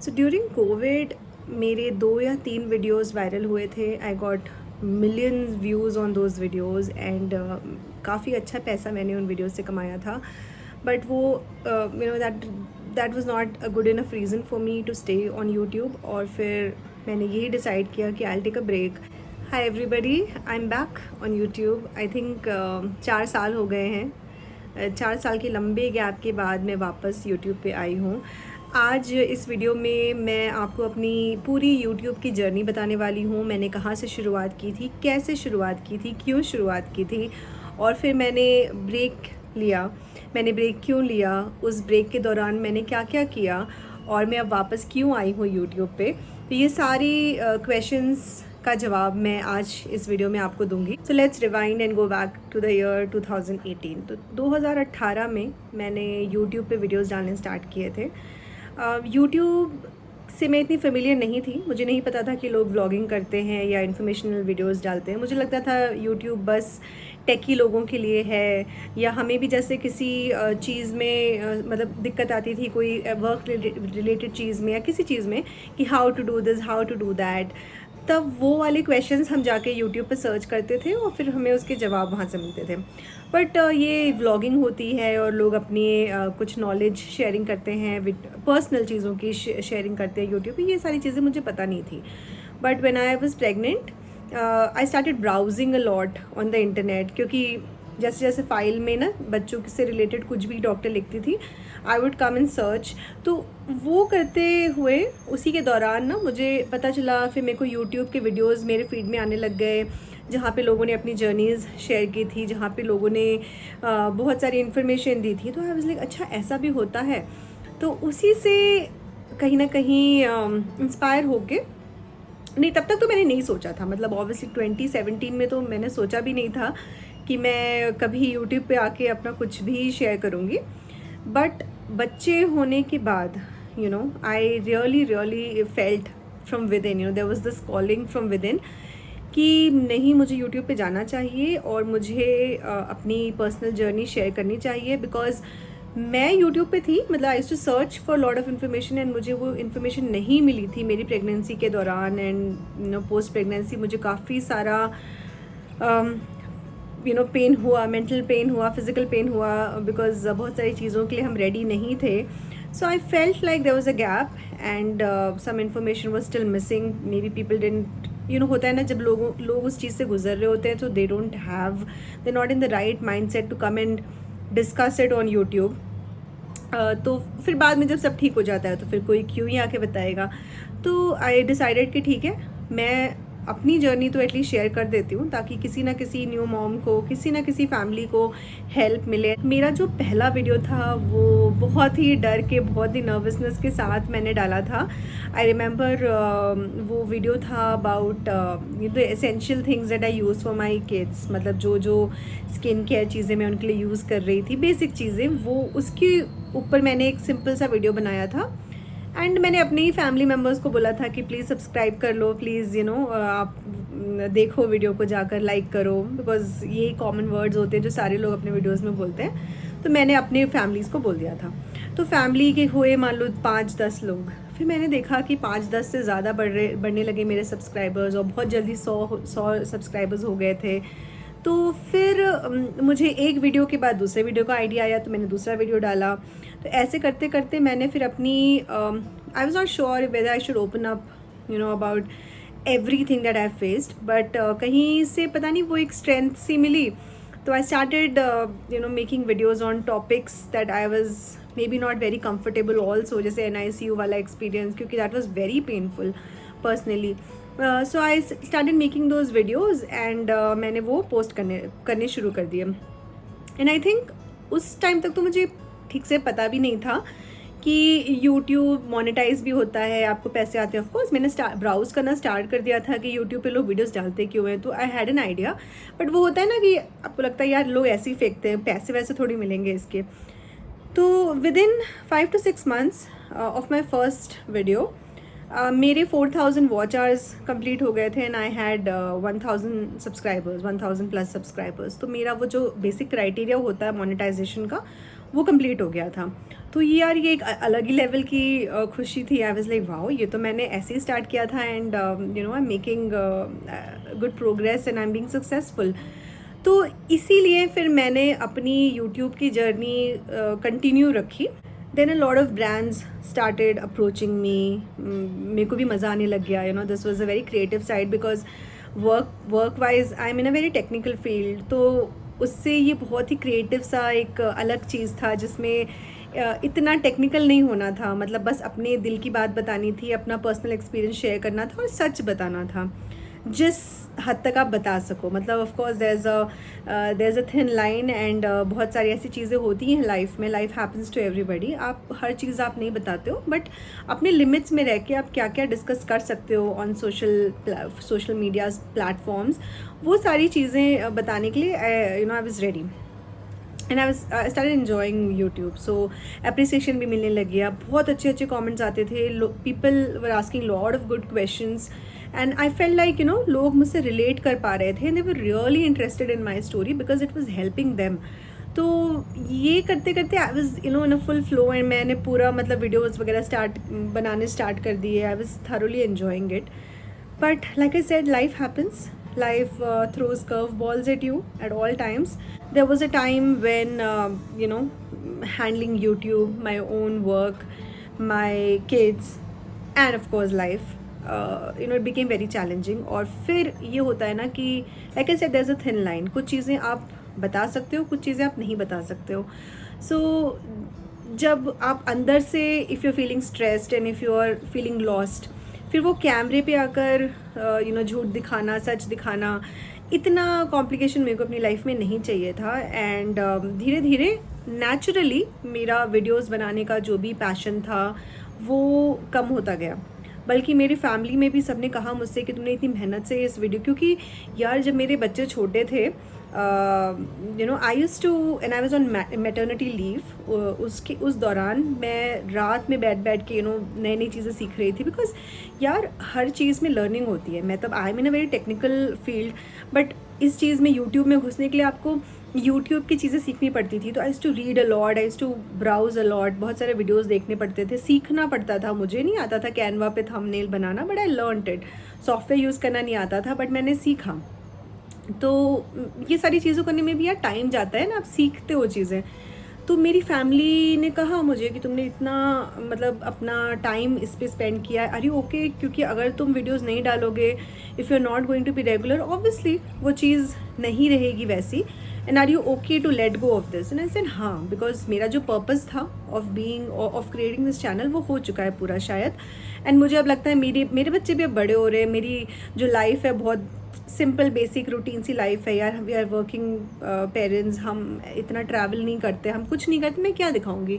So during Covid मेरे 2 या 3 videos viral हुए थे. I got millions views on those videos and काफ़ी अच्छा पैसा मैंने उन वीडियोस से कमाया था. बट वो you know that was not a good enough reason for me to stay on YouTube. और फिर मैंने यही डिसाइड किया कि I take a break. Hi everybody, I am back on YouTube. I think 4 साल हो गए हैं. 4 साल के लंबे गैप के बाद मैं वापस यूट्यूब पे आई हूँ. आज इस वीडियो में मैं आपको अपनी पूरी यूट्यूब की जर्नी बताने वाली हूँ. मैंने कहाँ से शुरुआत की थी, कैसे शुरुआत की थी, क्यों शुरुआत की थी, और फिर मैंने ब्रेक लिया. मैंने ब्रेक क्यों लिया, उस ब्रेक के दौरान मैंने क्या क्या किया, और मैं अब वापस क्यों आई हूँ यूट्यूब पे. तो ये सारी क्वेश्चंस का जवाब मैं आज इस वीडियो में आपको दूंगी. So let's rewind and go back to the year 2018. तो 2018 में मैंने यूट्यूब पे वीडियोस डालने स्टार्ट किए थे. यूट्यूब से मैं इतनी फेमिलियर नहीं थी. मुझे नहीं पता था कि लोग व्लॉगिंग करते हैं या इन्फॉर्मेशनल वीडियोस डालते हैं. मुझे लगता था यूट्यूब बस टेकी लोगों के लिए है, या हमें भी जैसे किसी चीज़ में मतलब दिक्कत आती थी कोई वर्क रिलेटेड चीज़ में या किसी चीज़ में कि how to do this, how to do that. तब वो वाले क्वेश्चंस हम जाके यूट्यूब पे सर्च करते थे और फिर हमें उसके जवाब वहाँ से मिलते थे. बट ये व्लॉगिंग होती है और लोग अपनी कुछ नॉलेज शेयरिंग करते हैं, पर्सनल चीज़ों की शेयरिंग करते हैं यूट्यूब पे. ये सारी चीज़ें मुझे पता नहीं थी. But when I was pregnant I started browsing a lot on the internet, क्योंकि जैसे जैसे फाइल में ना बच्चों से रिलेटेड कुछ भी डॉक्टर लिखती थी, I would come and search. तो वो करते हुए उसी के दौरान ना मुझे पता चला, फिर मेरे को यूट्यूब के वीडियोस मेरे फीड में आने लग गए जहाँ पे लोगों ने अपनी जर्नीज़ शेयर की थी, जहाँ पे लोगों ने बहुत सारी इन्फॉर्मेशन दी थी. तो आई वाज लाइक अच्छा ऐसा भी होता है. तो उसी से कहीं ना कहीं इंस्पायर होके, नहीं तब तक तो मैंने नहीं सोचा था, मतलब ऑब्वियसली 2017 में तो मैंने सोचा भी नहीं था कि मैं कभी यूट्यूब पे आके अपना कुछ भी शेयर करूँगी. बट बच्चे होने के बाद I really felt from within, there was this calling from within कि नहीं, मुझे यूट्यूब पे जाना चाहिए और मुझे अपनी पर्सनल जर्नी शेयर करनी चाहिए. बिकॉज मैं यूट्यूब पे थी, मतलब I to search for lot of information and मुझे वो इन्फॉर्मेशन नहीं मिली थी मेरी प्रेगनेंसी के दौरान. एंड पोस्ट प्रेगनेंसी मुझे काफ़ी सारा पेन हुआ, मेंटल पेन हुआ, फिजिकल पेन हुआ, बिकॉज बहुत सारी चीज़ों के लिए हम रेडी नहीं थे. So I felt like there was a gap and some information was still missing. Maybe people didn't होता है ना, जब लोग उस चीज़ से गुजर रहे होते हैं तो they don't have, they not in the right mindset to come and discuss it on YouTube. तो फिर बाद में जब सब ठीक हो जाता है तो फिर कोई क्यों ही आके बताएगा. तो आई डिसाइडेड कि ठीक है, मैं अपनी जर्नी तो एटलीस्ट शेयर कर देती हूँ ताकि किसी ना किसी न्यू मॉम को, किसी ना किसी फैमिली को हेल्प मिले. मेरा जो पहला वीडियो था वो बहुत ही डर के, बहुत ही नर्वसनेस के साथ मैंने डाला था. आई रिमेंबर वो वीडियो था about the essential things that I use for my kids. मतलब जो जो स्किन केयर चीज़ें मैं उनके लिए यूज़ कर रही थी, बेसिक चीज़ें, वो उसके ऊपर मैंने एक सिंपल सा वीडियो बनाया था. एंड मैंने अपने ही फैमिली मेम्बर्स को बोला था कि प्लीज़ सब्सक्राइब कर लो, प्लीज़ आप देखो वीडियो को, जाकर लाइक करो, बिकॉज यही कॉमन वर्ड्स होते हैं जो सारे लोग अपने वीडियोस में बोलते हैं. तो मैंने अपने फैमिलीज़ को बोल दिया था. तो फैमिली के हुए मान लो 5-10 लोग. फिर मैंने देखा कि 5-10 से ज़्यादा बढ़ने लगे मेरे सब्सक्राइबर्स, और बहुत जल्दी 100 सब्सक्राइबर्स हो गए थे. तो फिर मुझे एक वीडियो के बाद दूसरे वीडियो का आइडिया आया, तो मैंने दूसरा वीडियो डाला. तो ऐसे करते करते मैंने फिर अपनी I was not sure whether I should open up about every thing that I faced. But कहीं से पता नहीं वो एक स्ट्रेंथ सी मिली. तो I started making videos on topics that I was may be not very comfortable also, जैसे NICU वाला experience, क्योंकि that was very painful personally. So I started making those videos and मैंने वो पोस्ट करने शुरू कर दिए. एंड आई थिंक उस टाइम तक तो मुझे ठीक से पता भी नहीं था कि यूट्यूब मोनेटाइज भी होता है, आपको पैसे आते हैं. ऑफकोर्स मैंने ब्राउज करना स्टार्ट कर दिया था कि यूट्यूब पे लोग वीडियोस डालते क्यों हैं. तो I had an idea. But वो होता है ना कि आपको लगता है यार लोग ऐसे ही फेंकते हैं, पैसे वैसे थोड़ी मिलेंगे इसके. तो with in 5 to 6 months of my first video मेरे 4000 वॉच आवर्स कंप्लीट हो गए थे and I had 1000 subscribers, 1000 plus subscribers. तो मेरा वो जो बेसिक क्राइटेरिया होता है मोनेटाइजेशन का, वो कंप्लीट हो गया था. तो ये यार ये एक अलग ही लेवल की खुशी थी। आई वाज लाइक वाओ, ये तो मैंने ऐसे ही स्टार्ट किया था and you know I am making good progress and I am being successful. तो इसीलिए फिर मैंने अपनी यूट्यूब की जर्नी कंटिन्यू रखी। Then a lot of brands started approaching me. मेरे को भी मज़ा आने लग गया, you know this was a very creative side because work wise I am in a very technical field. तो उससे ये बहुत ही क्रिएटिव सा एक अलग चीज़ था जिसमें इतना टेक्निकल नहीं होना था, मतलब बस अपने दिल की बात बतानी थी, अपना पर्सनल एक्सपीरियंस शेयर करना था और सच बताना था जिस हद तक आप बता सको। मतलब of course there is a thin line एंड बहुत सारी ऐसी चीज़ें होती हैं लाइफ में, लाइफ हैपन्स टू एवरीबडी। आप हर चीज़ आप नहीं बताते हो, बट अपने लिमिट्स में रह के आप क्या क्या डिस्कस कर सकते हो ऑन सोशल मीडिया प्लेटफॉर्म्स, वो सारी चीज़ें बताने के लिए you know I was ready and I started enjoying YouTube. So appreciation भी मिलने लग गया, बहुत अच्छे अच्छे कमेंट्स आते थे, people were asking lot of good questions and I felt like you know लोग मुझसे रिलेट कर पा रहे थे and they were really interested in my story because it was helping them. तो ये करते करते I was you know in a full flow and मैंने पूरा मतलब वीडियोज़ वगैरह बनाने स्टार्ट कर दिए। I was thoroughly enjoying it, but like I said, life happens. Life throws curveballs at you at all times. There was a time when you know handling YouTube, my own work, my kids, and of course life, you know it became very challenging. और फिर ये होता है ना कि like I said, there's a thin line. कुछ चीज़ें आप बता सकते हो, कुछ चीज़ें आप नहीं बता सकते हो. So जब आप अंदर से if you're feeling stressed and if you're feeling lost, फिर वो कैमरे पे आकर यू नो झूठ दिखाना, सच दिखाना, इतना कॉम्प्लिकेशन मेरे को अपनी लाइफ में नहीं चाहिए था। एंड धीरे धीरे नेचुरली मेरा वीडियोस बनाने का जो भी पैशन था वो कम होता गया। बल्कि मेरी फैमिली में भी सबने कहा मुझसे कि तुमने इतनी मेहनत से इस वीडियो, क्योंकि यार जब मेरे बच्चे छोटे थे you know I used to and I was on maternity leave, उस दौरान मैं रात में बैठ के यू नो नई नई चीज़ें सीख रही थी बिकॉज यार हर चीज़ में लर्निंग होती है। मैं तब आई am in a very technical field, but इस चीज़ में यूट्यूब में घुसने के लिए आपको यूट्यूब की चीज़ें सीखनी पड़ती थी। तो I used to read a lot, I used to browse a lot, बहुत सारे वीडियोस देखने पड़ते थे, सीखना पड़ता था। मुझे नहीं आता था कैनवा पे thumbnail banana, but I learned it. Software use करना नहीं आता था, बट मैंने सीखा। तो ये सारी चीज़ों करने में भी यार टाइम जाता है ना, आप सीखते हो चीज़ें। तो मेरी फैमिली ने कहा मुझे कि तुमने इतना मतलब अपना टाइम इस पे स्पेंड किया है, आर यू ओके? क्योंकि अगर तुम वीडियोस नहीं डालोगे, if you are not going to be regular, obviously वो चीज़ नहीं रहेगी वैसी। And are you okay to let go of this? And I said हाँ, बिकॉज मेरा जो पर्पस था ऑफ क्रिएटिंग दिस चैनल वो हो चुका है पूरा शायद। एंड मुझे अब लगता है मेरे बच्चे भी अब बड़े हो रहे हैं, मेरी जो लाइफ है बहुत सिंपल बेसिक रूटीन सी लाइफ है यार। वी आर वर्किंग पेरेंट्स, हम इतना ट्रैवल नहीं करते, हम कुछ नहीं करते, मैं क्या दिखाऊंगी?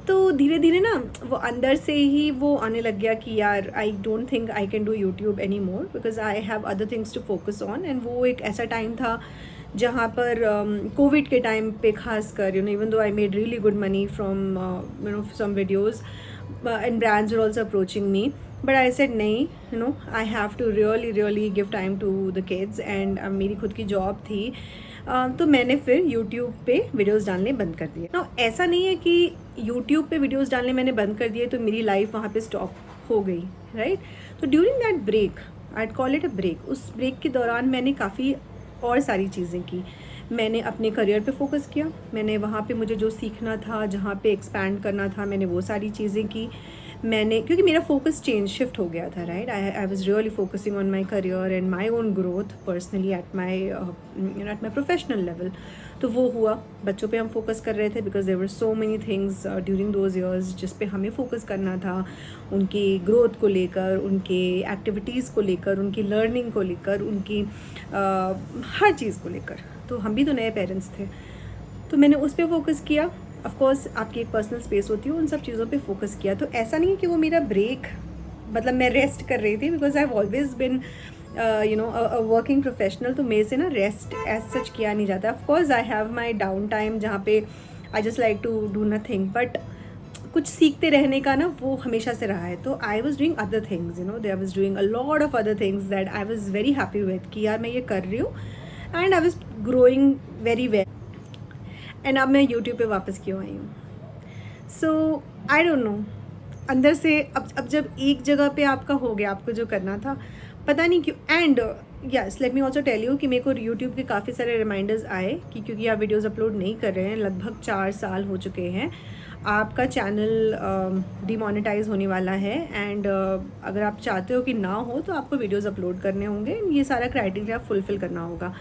तो धीरे धीरे ना वो अंदर से ही वो आने लग गया कि यार I don't think I can do YouTube anymore because I have other things to focus on. And वो एक ऐसा टाइम था जहाँ पर कोविड के टाइम पे खास कर you know even though I made really good money from you know some videos and brands were also approaching me, but I said नहीं, you know I have to really give time to the kids. And मेरी खुद की job थी, तो मैंने फिर YouTube पे videos डालने बंद कर दिए। ना ऐसा नहीं है कि यूट्यूब पे वीडियोस डालने मैंने बंद कर दिए तो मेरी लाइफ वहाँ पे स्टॉप हो गई, राइट? तो during that break, I call it a break, उस ब्रेक के दौरान मैंने काफ़ी और सारी चीज़ें की। मैंने अपने करियर पे फोकस किया, मैंने वहाँ पे मुझे जो सीखना था, जहाँ पे एक्सपैंड करना था, मैंने वो सारी चीज़ें की। मैंने क्योंकि मेरा फोकस शिफ्ट हो गया था, right? I was really focusing on my career and my own growth personally at my professional level. तो वो हुआ। बच्चों पे हम फोकस कर रहे थे because there were so many things during those years जिस पे हमें फोकस करना था, उनकी ग्रोथ को लेकर, उनके एक्टिविटीज़ को लेकर, उनकी लर्निंग को लेकर, उनकी हर चीज़ को लेकर। तो हम भी तो नए पेरेंट्स थे, तो मैंने उस पर फोकस किया। ऑफ कोर्स आपकी एक पर्सनल स्पेस होती है, उन सब चीज़ों पे फोकस किया। तो ऐसा नहीं है कि वो मेरा ब्रेक मतलब मैं रेस्ट कर रही थी, because I have always been you know a working professional. तो मेरे से ना रेस्ट एज सच किया नहीं जाता। Of course I have my downtime जहाँ पे I just like to do nothing, but कुछ सीखते रहने का ना वो हमेशा से रहा है। तो I was doing other things, you know I was doing a lot of other things that I was very happy with कि यार मैं ये कर रही हूँ and I was growing very well. And अब मैं यूट्यूब पे वापस क्यों आई हूँ? सो आई डोंट नो, अंदर से अब जब एक जगह पे आपका हो गया, आपको जो करना था, पता नहीं क्यों। And yes, let me also tell you कि मेरे को यूट्यूब के काफ़ी सारे रिमाइंडर्स आए कि क्योंकि आप वीडियोस अपलोड नहीं कर रहे हैं, लगभग 4 साल हो चुके हैं, आपका चैनल डिमोनेटाइज होने वाला है। एंड अगर आप चाहते हो कि ना हो तो आपको वीडियोस अपलोड करने होंगे, ये सारा क्राइटेरिया फुलफ़िल करना होगा।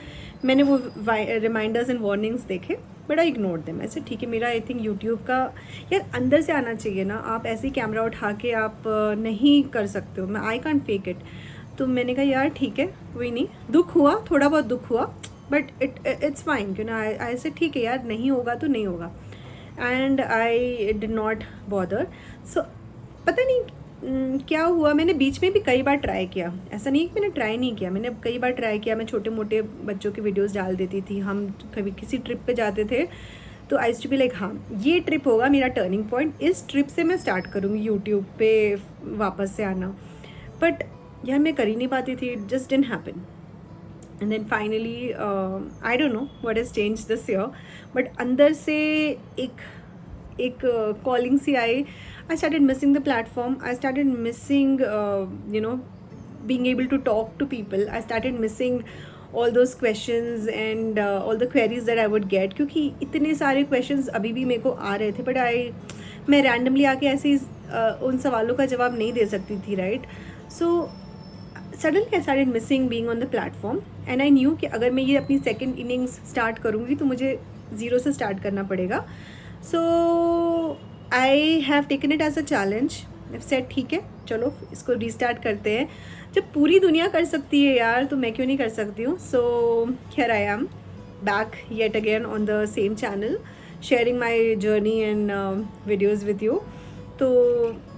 मैंने वो रिमाइंडर्स एंड वार्निंग्स देखे, बट आई इग्नोर देम। ऐसे ठीक है, मेरा आई थिंक यूट्यूब का यार अंदर से आना चाहिए ना। आप ऐसे ही कैमरा उठा के आप नहीं कर सकते हो, मैं आई कांट फेक इट। तो मैंने कहा यार ठीक है, कोई नहीं, दुख हुआ, थोड़ा बहुत दुख हुआ, बट इट्स फाइन, क्यों ना। आई से ठीक है यार, नहीं होगा तो नहीं होगा, and I did not bother. So पता नहीं क्या हुआ, मैंने बीच में भी कई बार ट्राई किया, ऐसा नहीं है कि मैंने ट्राई नहीं किया, मैंने कई बार ट्राई किया। मैं छोटे मोटे बच्चों की वीडियोस डाल देती थी, हम कभी किसी ट्रिप पे जाते थे तो आई टू बी लाइक हाँ ये ट्रिप होगा मेरा टर्निंग पॉइंट, इस ट्रिप से मैं स्टार्ट करूँगी यूट्यूब पे वापस से आना। बट यार मैं कर ही नहीं पाती थी, it just didn't happen. And then finally I don't know what has change this year, but अंदर से एक कॉलिंग सी आई। I started missing the platform. I started missing, being able to talk to people. I started missing all those questions and all the queries that I would get, क्योंकि इतने सारे questions अभी भी मेरे को आ रहे थे, बट मैं randomly आके ऐसे ही उन सवालों का जवाब नहीं दे सकती थी, right? So suddenly I started missing being on the platform, and I knew कि अगर मैं ये अपनी second innings start करूँगी तो मुझे ज़ीरो से start करना पड़ेगा। So I have taken it as a challenge. Set ठीक है, चलो इसको रीस्टार्ट करते हैं। जब पूरी दुनिया कर सकती है यार, तो मैं क्यों नहीं कर सकती हूँ। So here I am back yet again on the same channel, sharing my journey and videos with you. तो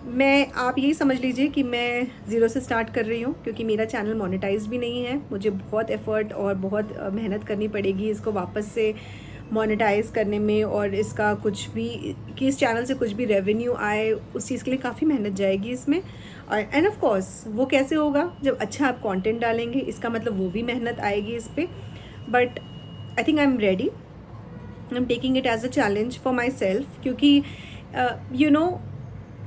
मैं, आप यही समझ लीजिए कि मैं ज़ीरो से स्टार्ट कर रही हूँ, क्योंकि मेरा चैनल मोनेटाइज भी नहीं है। मुझे बहुत एफ़र्ट और बहुत मेहनत करनी पड़ेगी इसको वापस से मोनेटाइज करने में, और इसका कुछ भी, कि इस चैनल से कुछ भी रेवेन्यू आए, उस चीज़ के लिए काफ़ी मेहनत जाएगी इसमें। और एंड ऑफ कोर्स वो कैसे होगा, जब अच्छा आप कंटेंट डालेंगे, इसका मतलब वो भी मेहनत आएगी इस पर। But I think I am ready, I am taking it as a challenge for myself, क्योंकि यू नो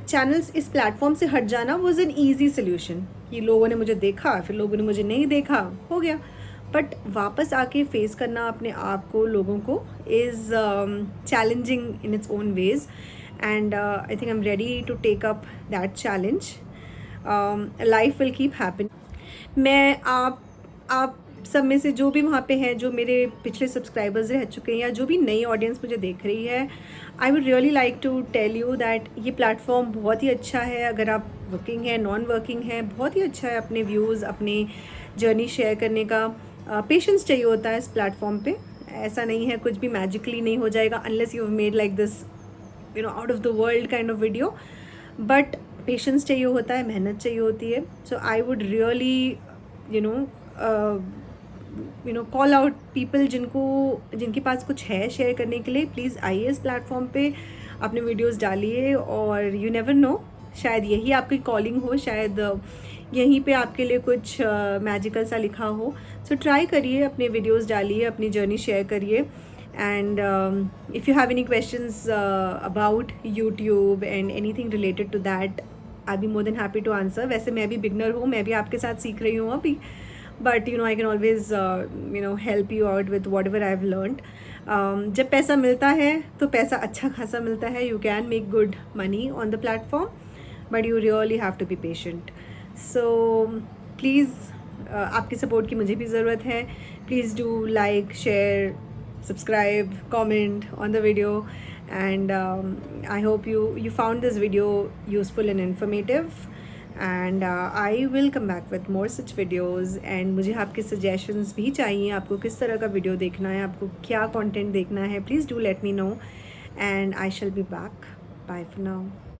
चैनल्स इस प्लेटफॉर्म से हट जाना वॉज एन ईजी सोल्यूशन, कि लोगों ने मुझे देखा, फिर लोगों ने मुझे नहीं देखा, हो गया। बट वापस आके फेस करना अपने आप को, लोगों को, is challenging in its own ways, and I think I am ready to take up that challenge. Life will keep happen. मैं आप सब में से जो भी वहाँ पे हैं, जो मेरे पिछले सब्सक्राइबर्स रह चुके हैं, या जो भी नई ऑडियंस मुझे देख रही है, I would really like to tell you that ये प्लेटफॉर्म बहुत ही अच्छा है। अगर आप वर्किंग है, नॉन वर्किंग है, बहुत ही अच्छा है अपने व्यूज़, अपनी जर्नी शेयर करने का। पेशेंस चाहिए होता है इस प्लेटफॉर्म पे, ऐसा नहीं है कुछ भी मैजिकली नहीं हो जाएगा, unless you have made like this out of the world kind of video. But patience चाहिए होता है, मेहनत चाहिए होती है। So I would really call out people जिनके पास कुछ है शेयर करने के लिए, प्लीज़ आइए इस प्लेटफॉर्म पे, अपने वीडियोस डालिए, और यू नेवर नो, शायद यही आपकी कॉलिंग हो, शायद यहीं पे आपके लिए कुछ मैजिकल सा लिखा हो। सो ट्राई करिए, अपने वीडियोस डालिए, अपनी जर्नी शेयर करिए, and if you have any questions about YouTube and anything related to that, I be more than happy to answer. वैसे मैं भी बिगनर हूँ, मैं भी आपके साथ सीख रही हूँ अभी, but I can always help you out with what ever I have learned. जब पैसा मिलता है तो पैसा अच्छा खासा मिलता है, you can make good money on the platform, but you really have to be patient. So please, आपकी सपोर्ट की मुझे भी ज़रूरत है। Please do like, share, subscribe, comment on the video, and I hope you found this video useful and informative, and I will come back with more such videos, and मुझे आपके suggestions भी चाहिए, आपको किस तरह का वीडियो देखना है, आपको क्या कंटेंट देखना है, please do let me know, and I shall be back. Bye for now.